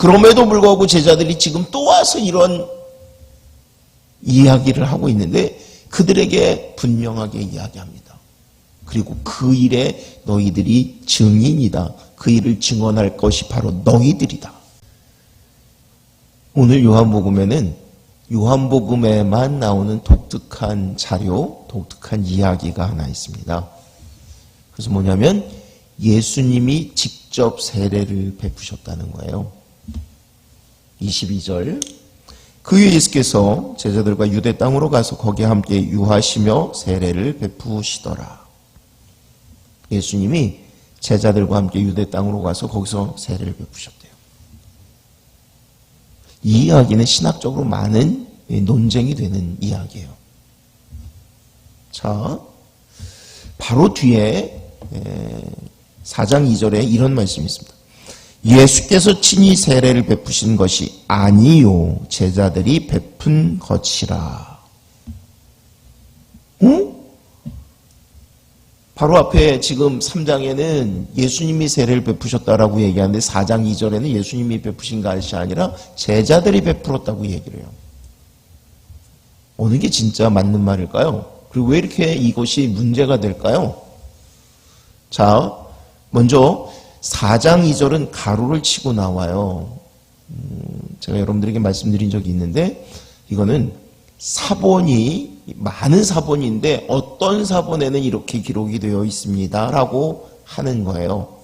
그럼에도 불구하고 제자들이 지금 또 와서 이런 이야기를 하고 있는데 그들에게 분명하게 이야기합니다. 그리고 그 일에 너희들이 증인이다. 그 일을 증언할 것이 바로 너희들이다. 오늘 요한복음에만 나오는 독특한 자료, 독특한 이야기가 하나 있습니다. 그래서 뭐냐면 예수님이 직접 세례를 베푸셨다는 거예요. 22절. 그 후에 예수께서 제자들과 유대 땅으로 가서 거기에 함께 유하시며 세례를 베푸시더라. 예수님이 제자들과 함께 유대 땅으로 가서 거기서 세례를 베푸셨대요. 이 이야기는 신학적으로 많은 논쟁이 되는 이야기예요. 자, 바로 뒤에 4장 2절에 이런 말씀이 있습니다. 예수께서 친히 세례를 베푸신 것이 아니요 제자들이 베푼 것이라. 응? 바로 앞에 지금 3장에는 예수님이 세례를 베푸셨다라고 얘기하는데 4장 2절에는 예수님이 베푸신 것이 아니라 제자들이 베풀었다고 얘기를 해요. 어느 게 진짜 맞는 말일까요? 그리고 왜 이렇게 이것이 문제가 될까요? 자, 먼저 4장 2절은 가로를 치고 나와요. 제가 여러분들에게 말씀드린 적이 있는데 이거는 사본이 많은 사본인데 어떤 사본에는 이렇게 기록이 되어 있습니다 라고 하는 거예요.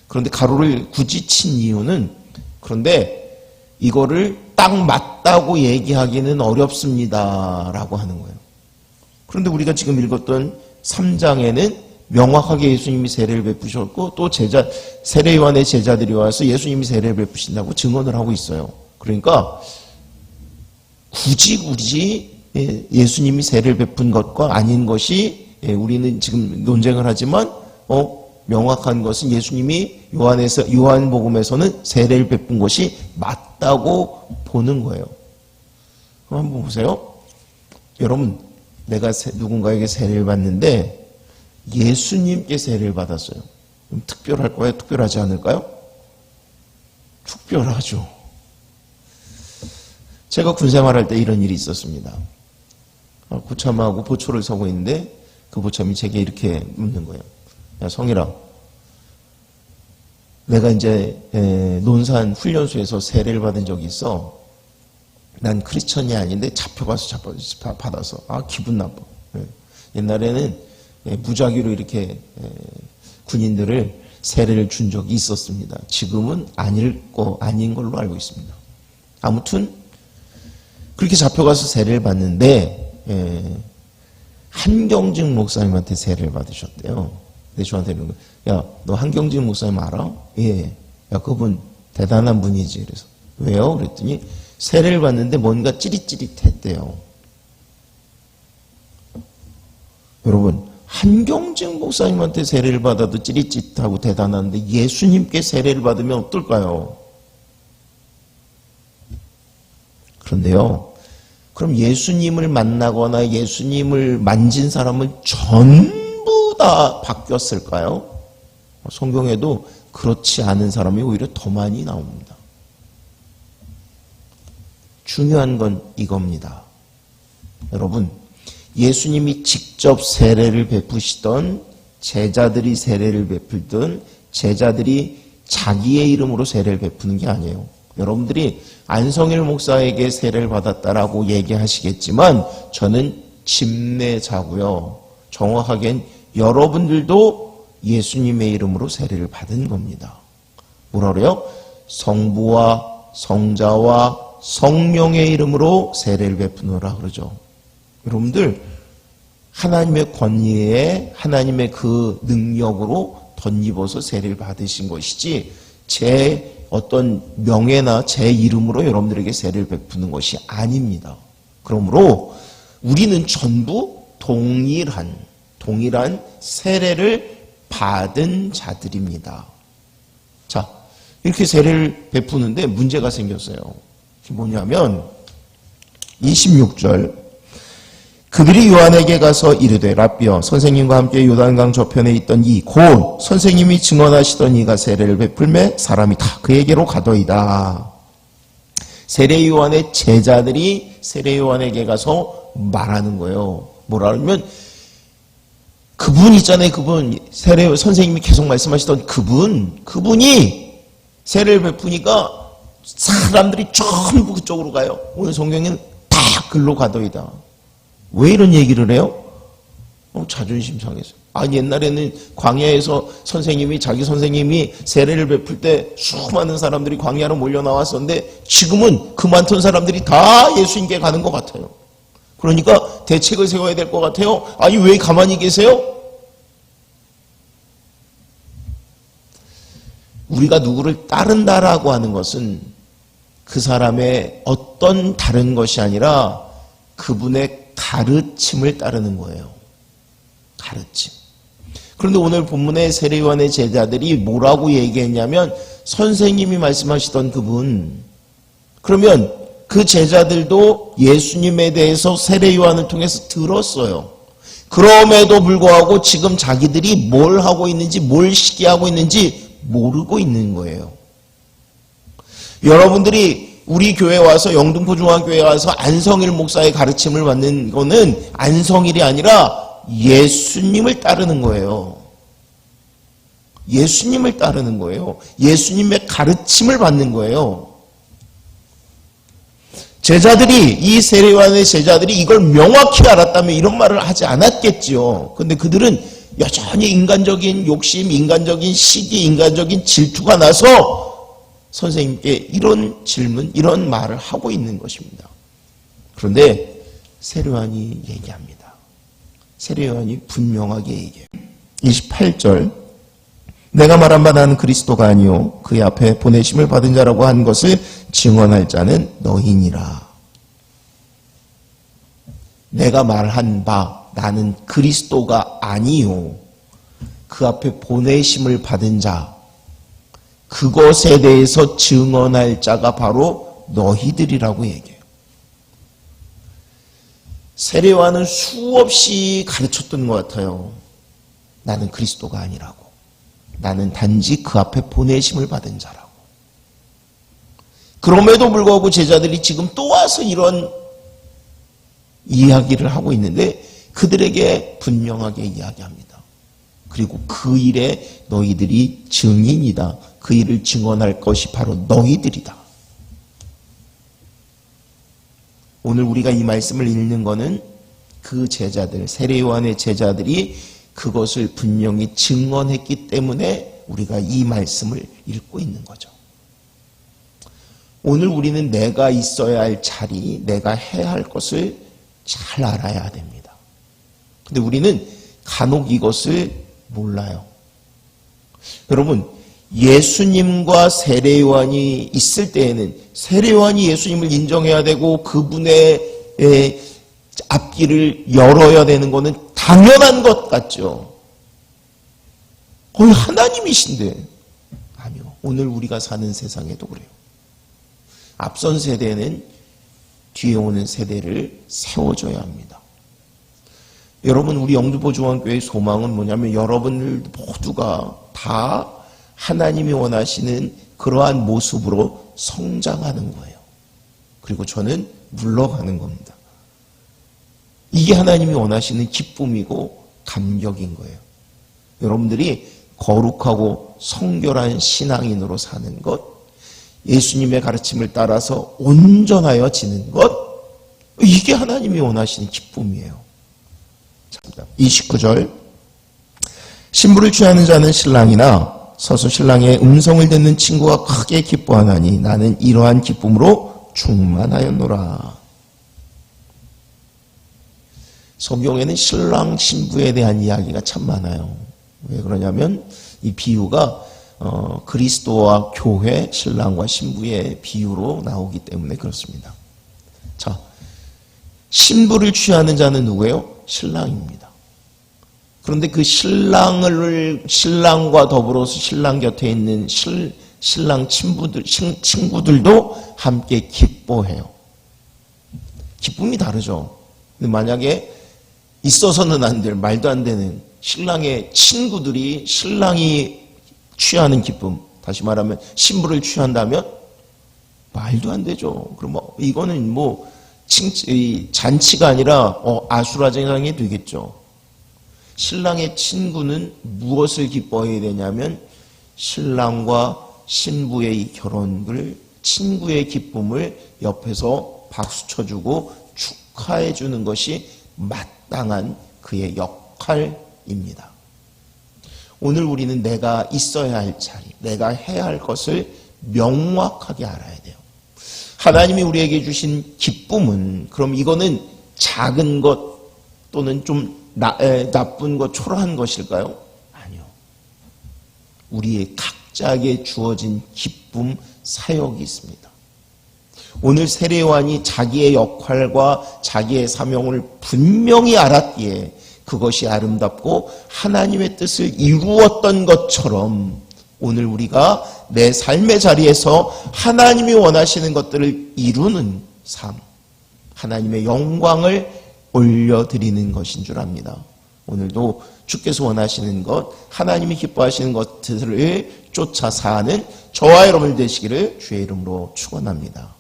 그런데 가로를 굳이 친 이유는 그런데 이거를 딱 맞다고 얘기하기는 어렵습니다 라고 하는 거예요. 그런데 우리가 지금 읽었던 3장에는 명확하게 예수님이 세례를 베푸셨고 또 세례요한의 제자들이 와서 예수님이 세례를 베푸신다고 증언을 하고 있어요. 그러니까 굳이 예수님이 세례를 베푼 것과 아닌 것이 우리는 지금 논쟁을 하지만 명확한 것은 예수님이 요한복음에서는 세례를 베푼 것이 맞다고 보는 거예요. 그럼 한번 보세요. 여러분, 내가 누군가에게 세례를 받는데 예수님께 세례를 받았어요. 그럼 특별할까요? 특별하지 않을까요? 특별하죠. 제가 군생활할 때 이런 일이 있었습니다. 고참하고 보초를 서고 있는데 그 보참이 제게 이렇게 묻는 거예요. 야, 성일아, 내가 이제 논산 훈련소에서 세례를 받은 적이 있어. 난 크리스천이 아닌데 잡혀가서 받아서 기분 나빠. 옛날에는 무작위로 이렇게 군인들을 세례를 준 적이 있었습니다. 지금은 아닌 걸로 알고 있습니다. 아무튼 그렇게 잡혀가서 세례를 받는데 한경직 목사님한테 세례를 받으셨대요. 근데 저한테 이런 거, 야, 너 한경직 목사님 알아? 예. 야, 그분 대단한 분이지. 그래서 왜요? 그랬더니 세례를 받는데 뭔가 찌릿찌릿했대요. 여러분, 한경직 목사님한테 세례를 받아도 찌릿찌릿하고 대단한데 예수님께 세례를 받으면 어떨까요? 그런데요, 그럼 예수님을 만나거나 예수님을 만진 사람은 전부 다 바뀌었을까요? 성경에도 그렇지 않은 사람이 오히려 더 많이 나옵니다. 중요한 건 이겁니다. 여러분, 예수님이 직접 세례를 베푸시던 제자들이 세례를 베풀던 제자들이 자기의 이름으로 세례를 베푸는 게 아니에요. 여러분들이 안성일 목사에게 세례를 받았다라고 얘기하시겠지만 저는 집례자고요. 정확하게는 여러분들도 예수님의 이름으로 세례를 받은 겁니다. 뭐라 그래요? 성부와 성자와 성령의 이름으로 세례를 베푸노라 그러죠. 여러분들 하나님의 권위에 하나님의 그 능력으로 덧입어서 세례를 받으신 것이지 제 어떤 명예나 제 이름으로 여러분들에게 세례를 베푸는 것이 아닙니다. 그러므로 우리는 전부 동일한 세례를 받은 자들입니다. 자, 이렇게 세례를 베푸는데 문제가 생겼어요. 그게 뭐냐면 26절 그들이 요한에게 가서 이르되 랍비여 선생님과 함께 요단강 저편에 있던 이 곧 선생님이 증언하시던 이가 세례를 베풀매 사람이 다 그에게로 가더이다. 세례 요한의 제자들이 세례 요한에게 가서 말하는 거예요. 뭐라 그러면 그분 있잖아요. 그분 세례 선생님이 계속 말씀하시던 그분이 세례를 베푸니까 사람들이 전부 그쪽으로 가요. 오늘 성경에는 다 글로 가더이다. 왜 이런 얘기를 해요? 자존심 상해서. 아니 옛날에는 광야에서 자기 선생님이 세례를 베풀 때 수많은 사람들이 광야로 몰려 나왔었는데 지금은 그 많던 사람들이 다 예수님께 가는 것 같아요. 그러니까 대책을 세워야 될 것 같아요. 아니 왜 가만히 계세요? 우리가 누구를 따른다라고 하는 것은 그 사람의 어떤 다른 것이 아니라 그분의 가르침을 따르는 거예요. 가르침. 그런데 오늘 본문의 세례 요한의 제자들이 뭐라고 얘기했냐면 선생님이 말씀하시던 그분. 그러면 그 제자들도 예수님에 대해서 세례 요한을 통해서 들었어요. 그럼에도 불구하고 지금 자기들이 뭘 하고 있는지 뭘 시기하고 있는지 모르고 있는 거예요. 여러분들이 우리 교회 와서 영등포 중앙교회에 와서 안성일 목사의 가르침을 받는 거는 안성일이 아니라 예수님을 따르는 거예요. 예수님을 따르는 거예요. 예수님의 가르침을 받는 거예요. 이 세례 요한의 제자들이 이걸 명확히 알았다면 이런 말을 하지 않았겠지요. 근데 그들은 여전히 인간적인 욕심, 인간적인 시기, 인간적인 질투가 나서 선생님께 이런 질문, 이런 말을 하고 있는 것입니다. 그런데 세례 요한이 얘기합니다. 세례 요한이 분명하게 얘기해요. 28절 내가 말한 바 나는 그리스도가 아니요 그의 앞에 보내심을 받은 자라고 한 것을 증언할 자는 너희니라. 내가 말한 바 나는 그리스도가 아니요 그 앞에 보내심을 받은 자, 그것에 대해서 증언할 자가 바로 너희들이라고 얘기해요. 세례 요한은 수없이 가르쳤던 것 같아요. 나는 그리스도가 아니라고. 나는 단지 그 앞에 보내심을 받은 자라고. 그럼에도 불구하고 제자들이 지금 또 와서 이런 이야기를 하고 있는데 그들에게 분명하게 이야기합니다. 그리고 그 일에 너희들이 증인이다. 그 일을 증언할 것이 바로 너희들이다. 오늘 우리가 이 말씀을 읽는 것은 그 제자들, 세례 요한의 제자들이 그것을 분명히 증언했기 때문에 우리가 이 말씀을 읽고 있는 거죠. 오늘 우리는 내가 있어야 할 자리, 내가 해야 할 것을 잘 알아야 됩니다. 근데 우리는 간혹 이것을 몰라요. 여러분, 예수님과 세례 요한이 있을 때에는 세례 요한이 예수님을 인정해야 되고 그분의 앞길을 열어야 되는 것은 당연한 것 같죠. 거의 하나님이신데. 아니요. 오늘 우리가 사는 세상에도 그래요. 앞선 세대는 뒤에 오는 세대를 세워줘야 합니다. 여러분, 우리 영등포 중앙교회의 소망은 뭐냐면 여러분들 모두가 다 하나님이 원하시는 그러한 모습으로 성장하는 거예요. 그리고 저는 물러가는 겁니다. 이게 하나님이 원하시는 기쁨이고 감격인 거예요. 여러분들이 거룩하고 성결한 신앙인으로 사는 것, 예수님의 가르침을 따라서 온전하여 지는 것, 이게 하나님이 원하시는 기쁨이에요. 29절 신부를 취하는 자는 신랑이나 서서 신랑의 음성을 듣는 친구가 크게 기뻐하나니 나는 이러한 기쁨으로 충만하였노라. 성경에는 신랑 신부에 대한 이야기가 참 많아요. 왜 그러냐면 이 비유가 그리스도와 교회, 신랑과 신부의 비유로 나오기 때문에 그렇습니다. 자, 신부를 취하는 자는 누구예요? 신랑입니다. 그런데 그 신랑과 더불어서 신랑 곁에 있는 신랑 친구들도 함께 기뻐해요. 기쁨이 다르죠. 근데 만약에 있어서는 안 될, 말도 안 되는 신랑의 친구들이 신랑이 취하는 기쁨, 다시 말하면 신부를 취한다면 말도 안 되죠. 그럼 이거는 잔치가 아니라 아수라장이 되겠죠. 신랑의 친구는 무엇을 기뻐해야 되냐면 신랑과 신부의 이 결혼을, 친구의 기쁨을 옆에서 박수 쳐주고 축하해 주는 것이 마땅한 그의 역할입니다. 오늘 우리는 내가 있어야 할 자리, 내가 해야 할 것을 명확하게 알아야 돼요. 하나님이 우리에게 주신 기쁨은 그럼 이거는 작은 것 또는 좀 나쁜 것, 초라한 것일까요? 아니요. 우리의 각자에게 주어진 기쁨, 사역이 있습니다. 오늘 세례요한이 자기의 역할과 자기의 사명을 분명히 알았기에 그것이 아름답고 하나님의 뜻을 이루었던 것처럼 오늘 우리가 내 삶의 자리에서 하나님이 원하시는 것들을 이루는 삶, 하나님의 영광을 올려드리는 것인 줄 압니다. 오늘도 주께서 원하시는 것, 하나님이 기뻐하시는 것들을 쫓아 사는 저와 여러분 되시기를 주의 이름으로 축원합니다.